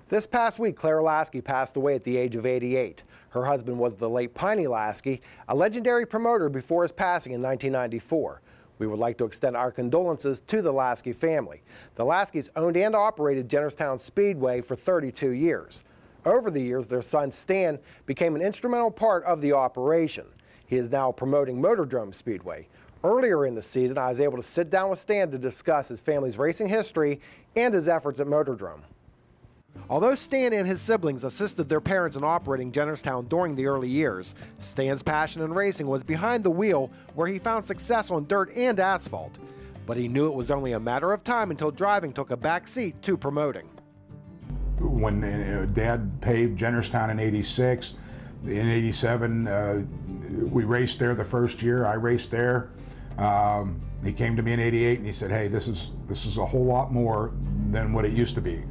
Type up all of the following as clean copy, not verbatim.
This past week, Claire Lasky passed away at the age of 88. Her husband was the late Piney Lasky, a legendary promoter before his passing in 1994. We would like to extend our condolences to the Lasky family. The Laskys owned and operated Jennerstown Speedway for 32 years. Over the years, their son Stan became an instrumental part of the operation. He is now promoting Motordrome Speedway. Earlier in the season, I was able to sit down with Stan to discuss his family's racing history and his efforts at Motordrome. Although Stan and his siblings assisted their parents in operating Jennerstown during the early years, Stan's passion in racing was behind the wheel, where he found success on dirt and asphalt. But he knew it was only a matter of time until driving took a back seat to promoting. When Dad paved Jennerstown in '86, in '87, we raced there the first year. I raced there. He came to me in '88 and he said, "Hey, this is a whole lot more than what it used to be.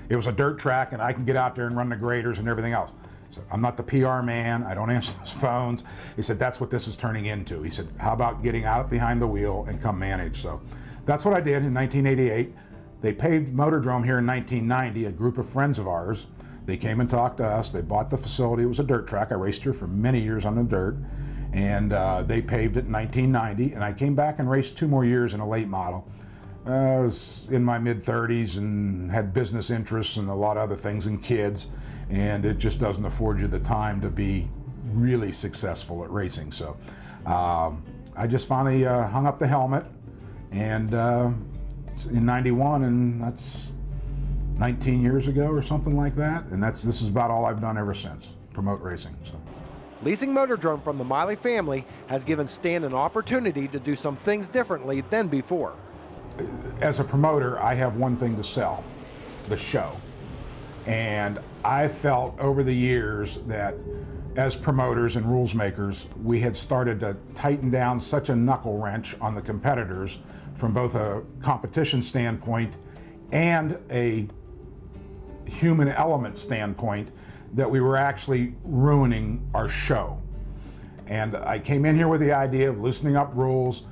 It was a dirt track and I can get out there and run the graders and everything else. So I'm not the PR man, I don't answer those phones." He said, "That's what this is turning into." He said, "How about getting out behind the wheel and come manage?" So that's what I did in 1988. They paved Motordrome here in 1990, a group of friends of ours. They came and talked to us, they bought the facility, it was a dirt track. I raced here for many years on the dirt, and they paved it in 1990, and I came back and raced 2 more years in a late model. I was in my mid-30s and had business interests and a lot of other things and kids, and it just doesn't afford you the time to be really successful at racing. So I just finally hung up the helmet, and in '91, and that's 19 years ago or something like that, and this is about all I've done ever since, promote racing. So. Leasing Motordrome from the Miley family has given Stan an opportunity to do some things differently than before. As a promoter, I have one thing to sell, the show. And I felt over the years that as promoters and rules makers, we had started to tighten down such a knuckle wrench on the competitors from both a competition standpoint and a human element standpoint, that we were actually ruining our show. And I came in here with the idea of loosening up rules.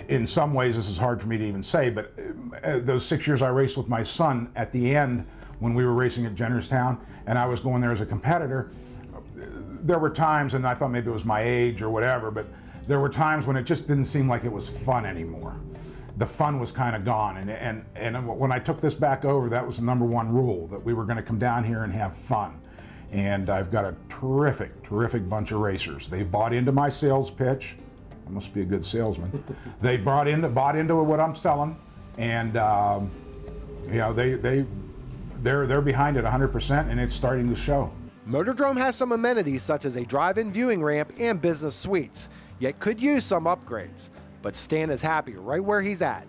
In some ways, this is hard for me to even say, but those 6 years I raced with my son, at the end, when we were racing at Jennerstown, and I was going there as a competitor, there were times, and I thought maybe it was my age or whatever, but there were times when it just didn't seem like it was fun anymore. The fun was kind of gone, and when I took this back over, that was the #1 rule, that we were going to come down here and have fun. And I've got a terrific bunch of racers. They bought into my sales pitch. I must be a good salesman. They bought into what I'm selling, and you know, they're behind it 100%, and it's starting to show. Motordrome has some amenities such as a drive-in viewing ramp and business suites, yet could use some upgrades. But Stan is happy right where he's at.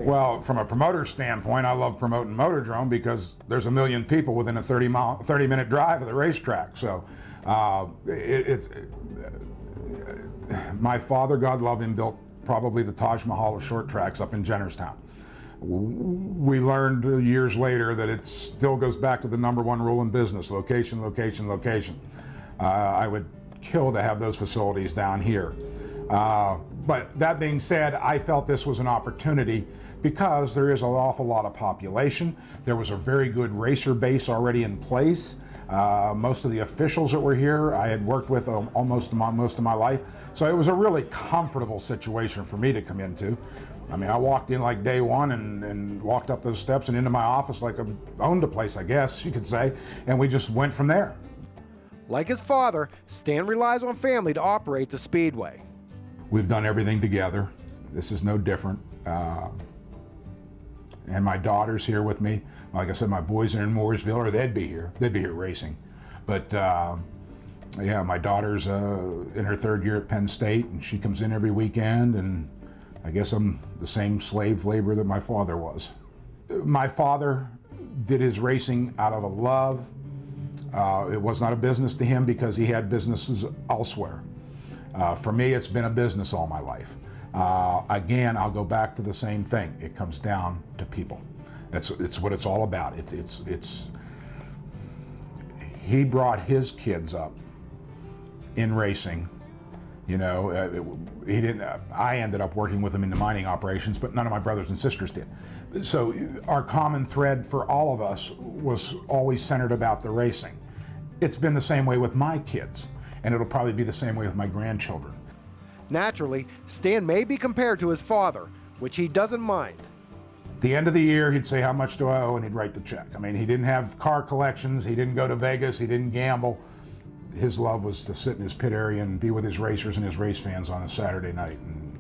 Well, from a promoter standpoint, I love promoting Motordrome because there's a million people within a 30-minute drive of the racetrack. So my father, God love him, built probably the Taj Mahal of short tracks up in Jennerstown. We learned years later that it still goes back to the #1 rule in business: location, location, location. I would kill to have those facilities down here. But that being said, I felt this was an opportunity because there is an awful lot of population. There was a very good racer base already in place. Most of the officials that were here I had worked with most of my life. So it was a really comfortable situation for me to come into. I mean, I walked in like day one and walked up those steps and into my office like I owned the place, I guess you could say, and we just went from there. Like his father, Stan relies on family to operate the Speedway. We've done everything together. This is no different. And my daughter's here with me. Like I said, my boys are in Mooresville, or they'd be here racing. But yeah, my daughter's in her 3rd year at Penn State, and she comes in every weekend, and I guess I'm the same slave labor that my father was. My father did his racing out of a love. It was not a business to him because he had businesses elsewhere. For me, it's been a business all my life. Again, I'll go back to the same thing. It comes down to people. It's what it's all about. He brought his kids up in racing. You know, he didn't. I ended up working with him in the mining operations, but none of my brothers and sisters did. So our common thread for all of us was always centered about the racing. It's been the same way with my kids, and it'll probably be the same way with my grandchildren. Naturally, Stan may be compared to his father, which he doesn't mind. At the end of the year, he'd say, "How much do I owe?" and he'd write the check. I mean, he didn't have car collections, he didn't go to Vegas, he didn't gamble. His love was to sit in his pit area and be with his racers and his race fans on a Saturday night. And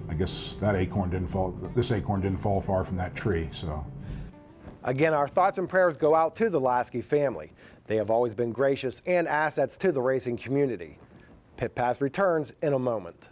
I guess that acorn didn't fall, this acorn didn't fall far from that tree, so. Again, our thoughts and prayers go out to the Lasky family. They have always been gracious and assets to the racing community. Pit Pass returns in a moment.